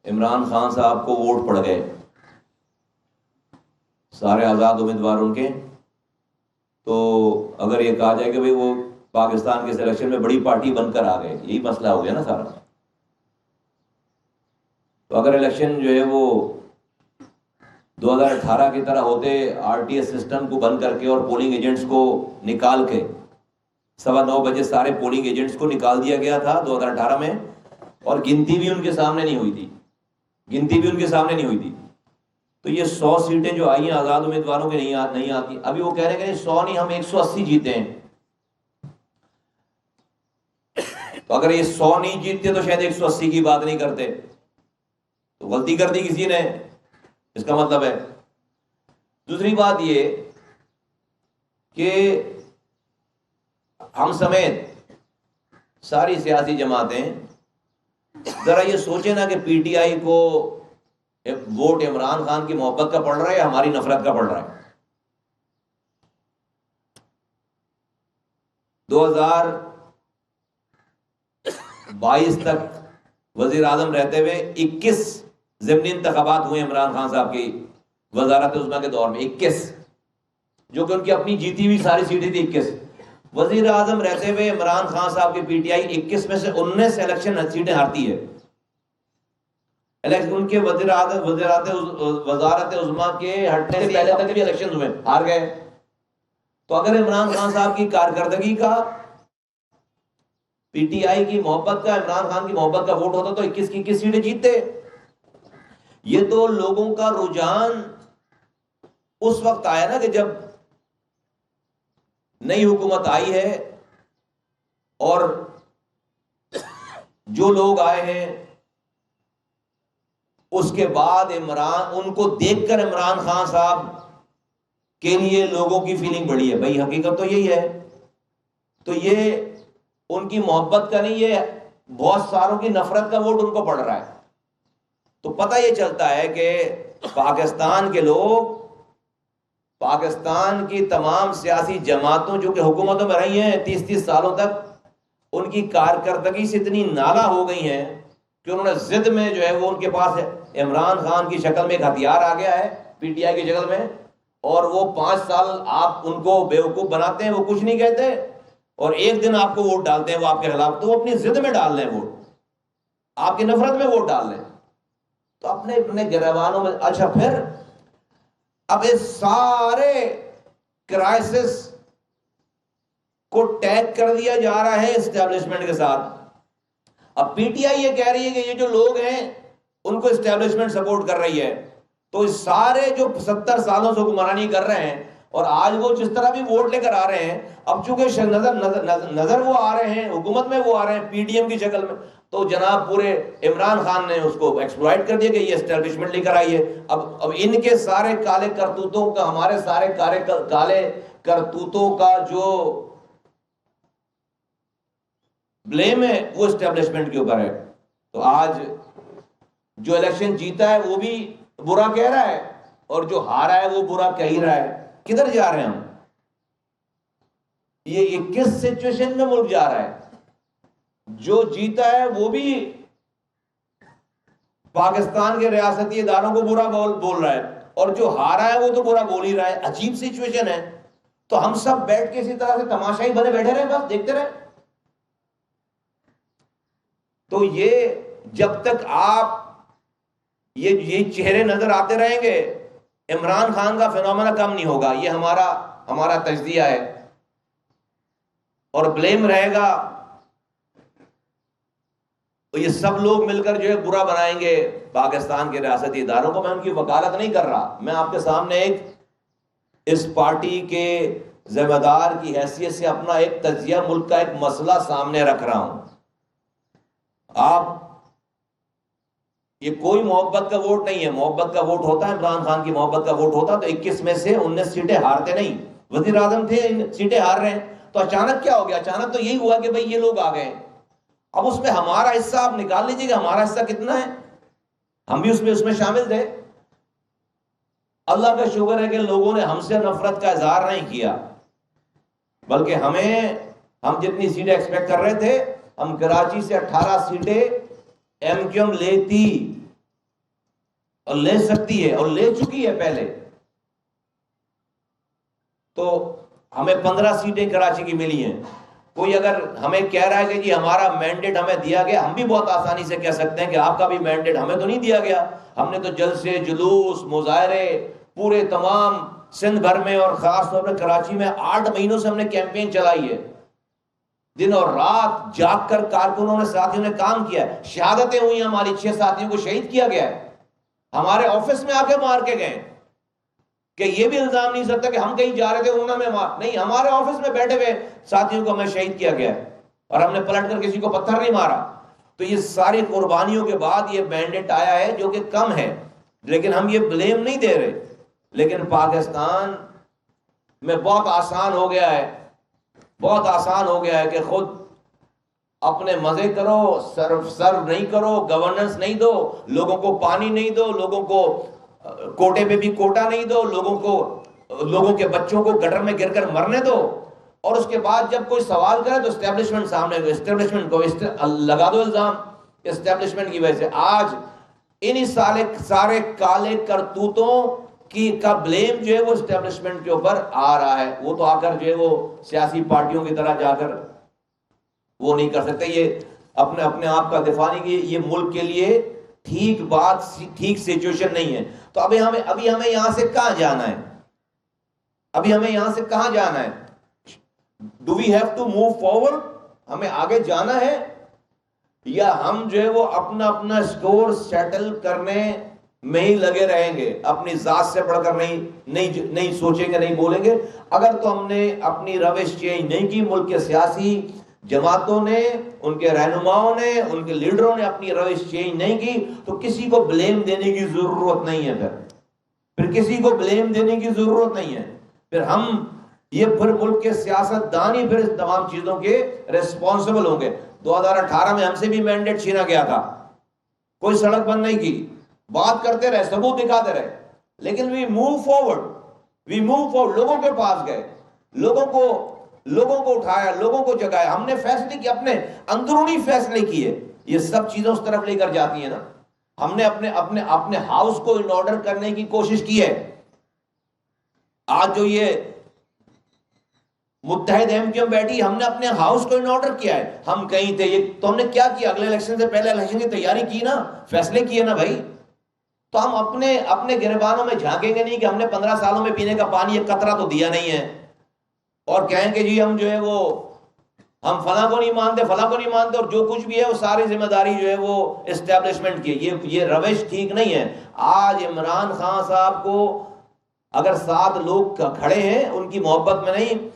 عمران خان صاحب کو ووٹ پڑ گئے سارے آزاد امیدوار ان کے، تو اگر یہ کہا جائے کہ بھئی وہ پاکستان کے سلیکشن میں بڑی پارٹی بن کر آ گئے، یہی مسئلہ ہو گیا نا سارا۔ تو اگر الیکشن جو ہے وہ 2018 کی طرح ہوتے، آر ٹی ایس سسٹم کو بند کر کے اور پولنگ ایجنٹس کو نکال کے 9:15 بجے سارے پولنگ ایجنٹس کو نکال دیا گیا تھا 2018 میں، اور گنتی بھی ان کے سامنے نہیں ہوئی تھی، تو یہ 100 سیٹیں جو آئی ہیں آزاد امیدواروں کے نہیں آتی۔ ابھی وہ کہہ رہے ہیں کہ 100 نہیں، ہم 180 جیتے ہیں۔ تو اگر یہ 100 نہیں جیتتے تو شاید 180 کی بات نہیں کرتے، تو غلطی کر دی کسی نے، اس کا مطلب ہے۔ دوسری بات یہ کہ ہم سمیت ساری سیاسی جماعتیں ذرا یہ سوچیں نا کہ پی ٹی آئی کو ووٹ عمران خان کی محبت کا پڑ رہا ہے یا ہماری نفرت کا پڑ رہا ہے۔ 2022 تک وزیر اعظم رہتے ہوئے 21 ضمنی انتخابات ہوئے عمران خان صاحب کی وزارت عظمیٰ کے دور میں، 21، جو کہ ان کی اپنی جیتی ہوئی ساری سیٹیں تھی 21۔ وزیر اعظم رہتے ہوئے عمران خان صاحب کی پی ٹی آئی 21 میں سے 19 الیکشن سیٹیں ہارتی ہے۔ ان کے وزارت عظمیٰ کے ہٹنے سے پہلے تک بھی الیکشن ہوئے، ہار گئے۔ تو اگر عمران خان صاحب کی کارکردگی کا، پی ٹی آئی کی محبت کا، عمران خان کی محبت کا ووٹ ہوتا تو 21 کی 21 سیٹیں جیتتے۔ یہ تو لوگوں کا رجحان اس وقت آیا نا کہ جب نئی حکومت آئی ہے، اور جو لوگ آئے ہیں اس کے بعد ان کو دیکھ کر عمران خان صاحب کے لیے لوگوں کی فیلنگ بڑی ہے۔ بھائی حقیقت تو یہی ہے، تو یہ ان کی محبت کا نہیں، ہے بہت ساروں کی نفرت کا ووٹ ان کو پڑ رہا ہے۔ تو پتہ یہ چلتا ہے کہ پاکستان کے لوگ، پاکستان کی تمام سیاسی جماعتوں جو کہ حکومتوں میں رہی ہیں 30 سالوں تک، ان کی کارکردگی سے اتنی نالا ہو گئی ہیں کہ انہوں نے ضد میں جو ہے وہ ان کے پاس عمران خان کی شکل میں ایک ہتھیار آ گیا ہے پی ٹی آئی کی شکل میں، اور وہ 5 سال آپ ان کو بیوقوف بناتے ہیں، وہ کچھ نہیں کہتے، اور ایک دن آپ کو ووٹ ڈالتے ہیں وہ آپ کے خلاف، تو وہ اپنی ضد میں ڈال لیں ووٹ، آپ کی نفرت میں ووٹ ڈال لیں، تو اپنے گریبانوں میں۔ اچھا پھر اب اس سارے کرائسس کو ٹیگ کر دیا جا رہا ہے اسٹیبلشمنٹ کے ساتھ۔ اب پی ٹی آئی یہ کہہ رہی ہے کہ یہ جو لوگ ہیں ان کو اسٹیبلشمنٹ سپورٹ کر رہی ہے، تو اس سارے جو 70 سالوں سے حکمرانی کر رہے ہیں اور آج وہ جس طرح بھی ووٹ لے کر آ رہے ہیں، اب چونکہ نظر وہ آ رہے ہیں، حکومت میں وہ آ رہے ہیں پی ڈی ایم کی شکل میں، تو جناب پورے عمران خان نے اس کو ایکسپلائٹ کر دیا کہ یہ اسٹیبلشمنٹ لے کر آئی ہے۔ اب ان کے سارے کالے کرتوتوں کا، ہمارے سارے کالے کرتوتوں کا جو بلیم ہے وہ اسٹیبلشمنٹ کے اوپر ہے۔ تو آج جو الیکشن جیتا ہے وہ بھی برا کہہ رہا ہے، اور جو ہارا ہے وہ برا کہہ ہی رہا ہے۔ کدھر جا رہے ہیں ہم؟ یہ کس سچویشن میں ملک جا رہا ہے؟ جو جیتا ہے وہ بھی پاکستان کے ریاستی اداروں کو برا بول رہا ہے، اور جو ہارا ہے وہ تو برا بول ہی رہا ہے۔ عجیب سچویشن ہے۔ تو ہم سب بیٹھ کے اسی طرح سے تماشائی بنے بیٹھے رہے، بس دیکھتے رہے۔ تو یہ جب تک آپ یہ چہرے نظر آتے رہیں گے، عمران خان کا فینومینا کم نہیں ہوگا۔ یہ ہمارا تجزیہ ہے، اور بلیم رہے گا، تو یہ سب لوگ مل کر جو ہے برا بنائیں گے پاکستان کے ریاستی اداروں کو۔ میں ان کی وکالت نہیں کر رہا، میں آپ کے سامنے ایک اس پارٹی کے ذمہ دار کی حیثیت سے اپنا ایک تجزیہ، ملک کا ایک مسئلہ سامنے رکھ رہا ہوں۔ آپ یہ کوئی محبت کا ووٹ نہیں ہے، محبت کا ووٹ ہوتا ہے، عمران خان کی محبت کا ووٹ ہوتا تو 21 میں سے 19 سیٹیں ہارتے نہیں، وزیر اعظم تھے، سیٹیں ہار رہے ہیں۔ تو اچانک کیا ہو گیا؟ اچانک تو یہی ہوا کہ بھئی یہ لوگ آ گئے۔ اب اس میں ہمارا حصہ آپ نکال لیجیے کہ ہمارا حصہ کتنا ہے، ہم بھی اس میں شامل تھے۔ اللہ کا شکر ہے کہ لوگوں نے ہم سے نفرت کا اظہار نہیں کیا، بلکہ ہم جتنی سیٹیں ایکسپیکٹ کر رہے تھے، ہم کراچی سے 18 سیٹیں ایم کیو ایم لیتی، اور لے سکتی ہے اور لے چکی ہے پہلے. تو ہمیں 15 سیٹیں کراچی کی ملی ہیں. کوئی اگر ہمیں کہہ رہا ہے کہ جی ہمارا مینڈیٹ ہمیں دیا گیا، ہم بھی بہت آسانی سے کہہ سکتے ہیں کہ آپ کا بھی مینڈیٹ ہمیں تو نہیں دیا گیا. ہم نے تو جلسے، جلوس، مظاہرے پورے تمام سندھ بھر میں اور خاص طور پر کراچی میں 8 مہینوں سے ہم نے کیمپین چلائی ہے. دن اور رات جاگ کر کارکنوں نے، ساتھیوں نے کام کیا ہے. شہادتیں ہوئی، ہماری 6 ساتھیوں کو شہید کیا گیا ہے. ہمارے آفس میں آ کے مار کے گئے کہ یہ بھی الزام نہیں سکتا کہ ہم کہیں جا رہے تھے انہوں نے مار، نہیں، ہمارے آفس میں بیٹھے ہوئے ساتھیوں کو ہمیں شہید کیا گیا ہے اور ہم نے پلٹ کر کسی کو پتھر نہیں مارا. تو یہ ساری قربانیوں کے بعد یہ مینڈیٹ آیا ہے جو کہ کم ہے، لیکن ہم یہ بلیم نہیں دے رہے. لیکن پاکستان میں بہت آسان ہو گیا ہے، بہت آسان ہو گیا ہے کہ خود اپنے مزے کرو، سرو نہیں کرو، گورننس نہیں دو، لوگوں کو پانی نہیں دو، لوگوں کو کوٹے پہ بھی کوٹا نہیں دو، لوگوں کے بچوں کو گٹر میں گر کر مرنے دو، اور اس کے بعد جب کوئی سوال کرے تو اسٹیبلشمنٹ سامنے، اسٹیبلشمنٹ کو لگا دو الزام اسٹیبلشمنٹ کی وجہ سے. آج انہی سارے کالے کرتوتوں کا بلیم جو ہے وہ اسٹیبلشمنٹ کے اوپر آ رہا ہے. وہ تو آ کر جو ہے وہ سیاسی پارٹیوں کی طرح جا کر وہ نہیں کر سکتے، یہ اپنے آپ کا دفاع نہیں کی. یہ ملک کے لیے ٹھیک بات، ٹھیک سچویشن نہیں ہے. تو ابھی ہمیں یہاں سے کہاں جانا ہے؟ ابھی ہمیں یہاں سے کہاں جانا ہے؟ Do we have to move forward? ہمیں آگے جانا ہے، یا ہم جو ہے وہ اپنا سکور سیٹل کرنے میں ہی لگے رہیں گے، اپنی ذات سے بڑھ کر نہیں سوچیں گے، نہیں بولیں گے؟ اگر تو ہم نے اپنی روش چینج نہیں کی، ملک کے سیاسی جماعتوں نے، ان کے رہنماؤں نے، ان کے لیڈروں نے اپنی روش چینج نہیں کی، تو کسی کو بلیم دینے کی ضرورت نہیں ہے. پھر کسی کو بلیم دینے کی ضرورت نہیں ہے. پھر ملک کے سیاست دان ہی پھر اس تمام چیزوں کے ریسپانسبل ہوں گے. 2018 میں ہم سے بھی مینڈیٹ چھینا گیا تھا، کوئی سڑک بند نہیں کی، بات کرتے رہے، ثبوت دکھاتے رہے، لیکن وی موو فارورڈ، لوگوں کے پاس گئے، لوگوں کو اٹھایا، لوگوں کو جگایا. ہم نے فیصلے کیے، اپنے اندرونی فیصلے کیے. یہ سب چیزیں اس طرف لے کر جاتی ہیں نا. ہم نے اپنے ہاؤس کو ان آرڈر کرنے کی کوشش کی ہے. آج جو یہ متحد ایم بیٹھی، ہم نے اپنے ہاؤس کو ان آرڈر کیا ہے. ہم کہیں تھے، تو ہم نے کیا کیا؟ اگلے الیکشن سے پہلے الیکشن کی تیاری کی نا، فیصلے کیے نا بھائی. تو ہم اپنے گریبانوں میں جھانکیں گے نہیں کہ ہم نے 15 سالوں میں پینے کا پانی ایک قطرہ تو دیا نہیں ہے، اور کہیں کہ جی ہم جو ہے وہ ہم فلاں کو نہیں مانتے، اور جو کچھ بھی ہے وہ ساری ذمہ داری جو ہے وہ اسٹیبلشمنٹ کی. یہ روش ٹھیک نہیں ہے. آج عمران خان صاحب کو اگر 7 لوگ کھڑے ہیں ان کی محبت میں نہیں،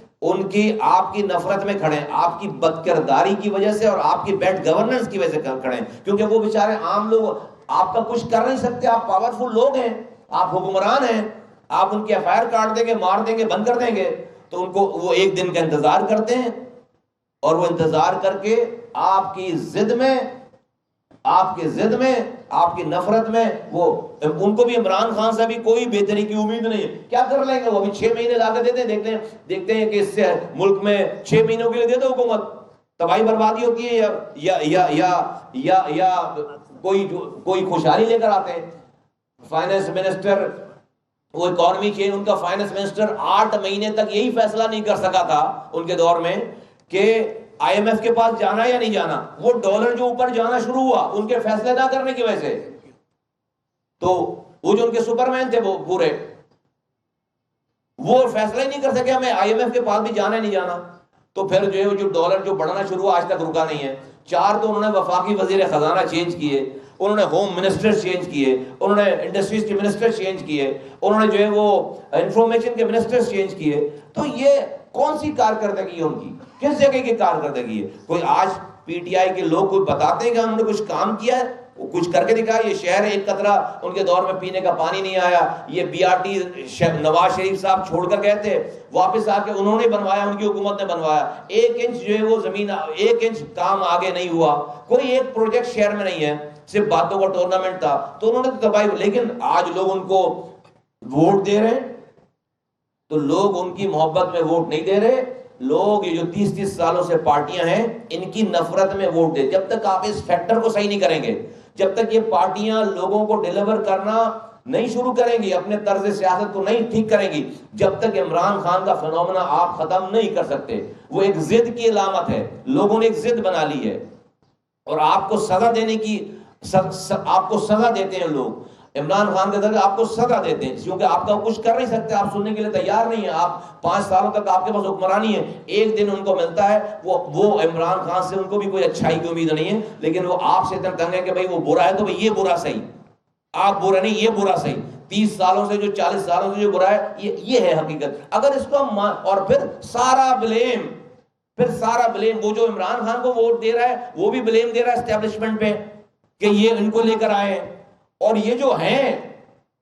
آپ کی نفرت میں کھڑے ہیں، آپ کی بدکرداری کی وجہ سے اور آپ کی بیڈ گورننس کی وجہ سے کھڑے ہیں. کیونکہ وہ بیچارے عام لوگ آپ کا کچھ کر نہیں سکتے. آپ پاورفل لوگ ہیں، آپ حکمران ہیں، آپ ان کے ایف آئی آر کاٹ دیں گے، مار دیں گے، بند کر دیں گے، تو ان کو وہ ایک دن کا انتظار کرتے ہیں، اور وہ انتظار کر کے آپ کی ضد میں، آپ کی نفرت میں، وہ ان کو بھی عمران خان سے بھی کوئی بہتری کی امید نہیں ہے. کیا کر لیں گے وہ؟ ابھی 6 مہینے لا کے دیکھتے ہیں کہ اس سے ملک میں 6 مہینوں کے لیے دے دو حکومت، تباہی بربادی ہوتی ہے، یا کوئی خوشحالی لے کر آتے ہیں. فائنانس منسٹر، وہ اکانومی چین، ان کا فائنانس منسٹر 8 مہینے تک یہی فیصلہ نہیں کر سکا تھا ان کے دور میں کہ آئی ایم ایف کے پاس جانا یا نہیں جانا. وہ ڈالر جو اوپر جانا شروع ہوا ان کے فیصلے نہ کرنے کی وجہ سے. تو وہ جو ان کے سپر مین تھے وہ پورے، وہ فیصلہ ہی نہیں کر سکے ہمیں آئی ایم ایف کے پاس بھی جانا ہے نہیں جانا. تو پھر جو ہے جو ڈالر جو بڑھنا شروع ہوا آج تک رکا نہیں ہے. 4 تو انہوں نے وفاقی وزیر خزانہ چینج کیے، انہوں نے ہوم منسٹر چینج کیے، انہوں نے انڈسٹریز کے منسٹر چینج کیے، انہوں نے جو ہے وہ انفارمیشن کے منسٹر چینج کیے. تو یہ کون سی کارکردگی ہے ان کی؟ کس جگہ کی کارکردگی ہے؟ کوئی آج پی ٹی آئی کے لوگ کوئی بتاتے ہیں کہ ہم نے کچھ کام کیا ہے، وہ کچھ کر کے دکھایا؟ یہ شہر ایک قطرہ ان کے دور میں پینے کا پانی نہیں آیا. یہ be are T Nawaz Sharif صاحب چھوڑ کر گئے تھے، واپس آ کے انہوں نے بنوایا، ان کی حکومت نے بنوایا. 1 انچ جو ہے وہ زمین، 1 انچ کام آگے نہیں ہوا. کوئی ایک پروجیکٹ شہر میں نہیں ہے، صرف باتوں کا ٹورنامنٹ تھا. تو انہوں نے تباہی. لیکن آج لوگ ان کو ووٹ دے رہے ہیں، تو لوگ ان کی محبت میں ووٹ نہیں دے رہے. لوگ یہ جو 30 سالوں سے پارٹیاں ہیں ان کی نفرت میں ووٹ دے. جب تک آپ اس فیکٹر کو صحیح نہیں کریں گے جب تک یہ پارٹیاں لوگوں کو ڈیلیور کرنا نہیں شروع کریں گی، اپنے طرز سیاست کو نہیں ٹھیک کریں گی، جب تک عمران خان کا فنومنا آپ ختم نہیں کر سکتے۔ وہ ایک ضد کی علامت ہے، لوگوں نے ایک ضد بنا لی ہے، اور آپ کو سزا دینے کی آپ کو سزا دیتے ہیں لوگ، عمران خان کے ذریعے آپ کو سزا دیتے ہیں، کیونکہ آپ کا کچھ کر نہیں سکتے، آپ سننے کے لیے تیار نہیں ہیں، آپ 5 سالوں تک آپ کے پاس حکمرانی ہے، ایک دن ان کو ملتا ہے، وہ عمران خان سے ان کو بھی کوئی اچھائی کی امید نہیں ہے، لیکن وہ آپ سے اتنا تنگ ہے کہ بھئی وہ برا ہے تو بھئی یہ برا صحیح، آپ برا نہیں یہ برا صحیح، 30 سالوں سے جو 40 سالوں سے جو برا ہے یہ ہے حقیقت۔ اگر اس کو اور پھر سارا بلیم وہ جو عمران خان کو ووٹ دے رہا ہے وہ بھی بلیم دے رہا ہے اسٹیبلشمنٹ پہ کہ یہ ان کو لے کر آئے، اور یہ جو ہیں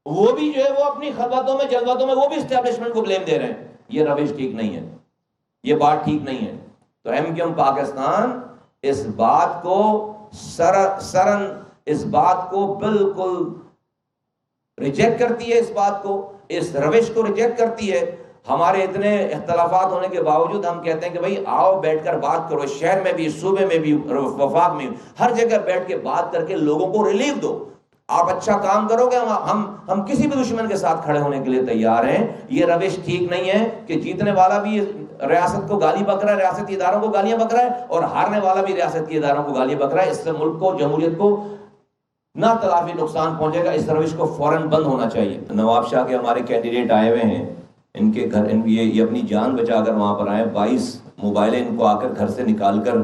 وہ بھی جو ہے وہ اپنی خلوتوں میں جلوتوں میں وہ بھی اسٹیبلشمنٹ کو بلیم دے رہے ہیں۔ یہ روش ٹھیک نہیں ہے، یہ بات ٹھیک نہیں ہے۔ تو ایم پاکستان اس بات کو اس بات کو بالکل ریجیکٹ کرتی ہے، اس بات کو، اس روش کو ریجیکٹ کرتی ہے۔ ہمارے اتنے اختلافات ہونے کے باوجود ہم کہتے ہیں کہ بھئی آؤ بیٹھ کر بات کرو، شہر میں بھی، صوبے میں بھی، وفاق میں بھی، ہر جگہ بیٹھ کے بات کر کے لوگوں کو ریلیف دو۔ آپ اچھا کام کرو گے، ہم کسی بھی دشمن کے ساتھ کھڑے ہونے کے لیے تیار ہیں۔ یہ روش ٹھیک نہیں ہے کہ جیتنے والا بھی ریاست کو گالی بک رہا ہے، ریاستی اداروں کو گالیاں بک رہا ہے، اور ہارنے والا بھی ریاست کے اداروں کو گالیاں بک رہا ہے۔ اس سے ملک کو، جمہوریت کو نہ تلافی نقصان پہنچے گا۔ اس روش کو فوراً بند ہونا چاہیے۔ نواب شاہ کے ہمارے کینڈیڈیٹ آئے ہوئے ہیں، ان کے گھر یہ اپنی جان بچا کر وہاں پر آئے، 22 موبائلیں ان کو آ کر گھر سے نکال کر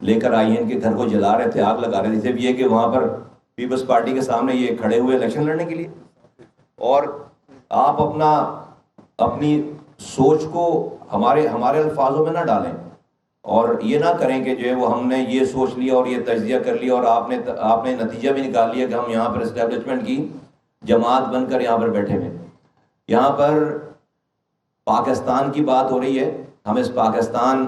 لے کر آئی ہیں، ان کے گھر کو جلا رہے تھے، آگ لگا رہے تھے۔ صرف یہ کہ وہاں پر پیپلز پارٹی کے سامنے یہ کھڑے ہوئے الیکشن لڑنے کے لیے، اور آپ اپنی سوچ کو ہمارے الفاظوں میں نہ ڈالیں، اور یہ نہ کریں کہ جو ہے وہ ہم نے یہ سوچ لیا اور یہ تجزیہ کر لیا اور آپ نے نتیجہ بھی نکال لیا کہ ہم یہاں پر اسٹیبلشمنٹ کی جماعت بن کر یہاں پر بیٹھے ہوئے۔ یہاں پر پاکستان کی بات ہو رہی ہے، ہم اس پاکستان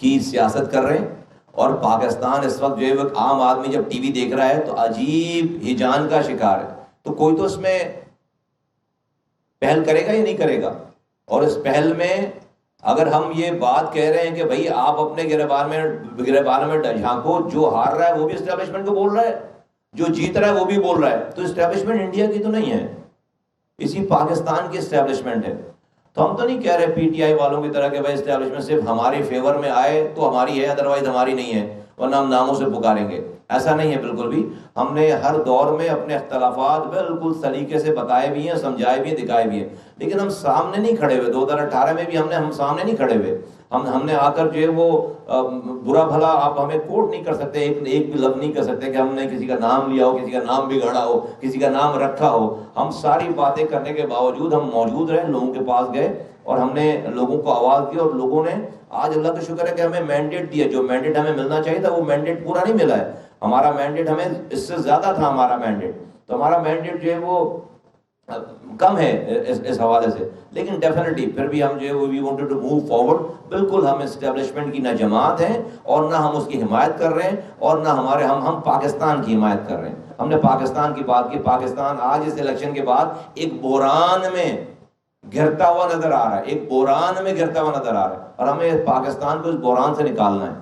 کی سیاست کر رہے ہیں، اور پاکستان اس وقت جو ہے وہ عام آدمی جب ٹی وی دیکھ رہا ہے تو عجیب ہیجان کا شکار ہے، تو کوئی تو اس میں پہل کرے گا یا نہیں کرے گا، اور اس پہل میں اگر ہم یہ بات کہہ رہے ہیں کہ بھئی آپ اپنے گریبان میں جھانکو، جو ہار رہا ہے وہ بھی اسٹیبلشمنٹ کو بول رہا ہے، جو جیت رہا ہے وہ بھی بول رہا ہے، تو اسٹیبلشمنٹ انڈیا کی تو نہیں ہے، اسی پاکستان کی اسٹیبلشمنٹ ہے۔ تو ہم تو نہیں کہہ رہے پی ٹی آئی والوں کی طرح کہ بھائی اسٹیبلشمنٹ صرف ہماری فیور میں آئے تو ہماری ہے، ادروائز ہماری نہیں ہے، ورنہ ہم ناموں سے پکاریں گے، ایسا نہیں ہے بالکل بھی۔ ہم نے ہر دور میں اپنے اختلافات بالکل سلیقے سے بتائے بھی ہیں، سمجھائے بھی ہیں، دکھائے بھی ہیں، لیکن ہم سامنے نہیں کھڑے ہوئے۔ 2018 میں بھی ہم سامنے نہیں کھڑے ہوئے، ہم نے آ کر جو ہے وہ برا بھلا آپ ہمیں کوٹ نہیں کر سکتے، ایک بھی لفظ نہیں کر سکتے کہ ہم نے کسی کا نام لیا ہو، کسی کا نام بگاڑا ہو، کسی کا نام رکھا ہو۔ ہم ساری باتیں کرنے کے باوجود ہم موجود رہے، لوگوں کے پاس گئے اور ہم نے لوگوں کو آواز دی، اور لوگوں نے آج اللہ کا شکر ہے کہ ہمیں مینڈیٹ دیا، جو مینڈیٹ ہمیں ملنا چاہیے تھا وہ مینڈیٹ پورا نہیں ملا ہے۔ ہمارا مینڈیٹ ہمیں اس سے زیادہ تھا، ہمارا مینڈیٹ، تو ہمارا مینڈیٹ جو ہے وہ کم ہے اس حوالے سے، لیکن ڈیفینیٹلی پھر بھی ہم جو ہے وہ we wanted to move forward. بالکل ہم اسٹیبلشمنٹ کی نہ جماعت ہیں اور نہ ہم اس کی حمایت کر رہے ہیں، اور نہ ہم پاکستان کی حمایت کر رہے ہیں۔ ہم نے پاکستان کی بات کی، پاکستان آج اس الیکشن کے بعد ایک بحران میں گھرتا ہوا نظر آ رہا ہے، ایک بحران میں گھرتا ہوا نظر آ رہا ہے، اور ہمیں پاکستان کو اس بحران سے نکالنا ہے۔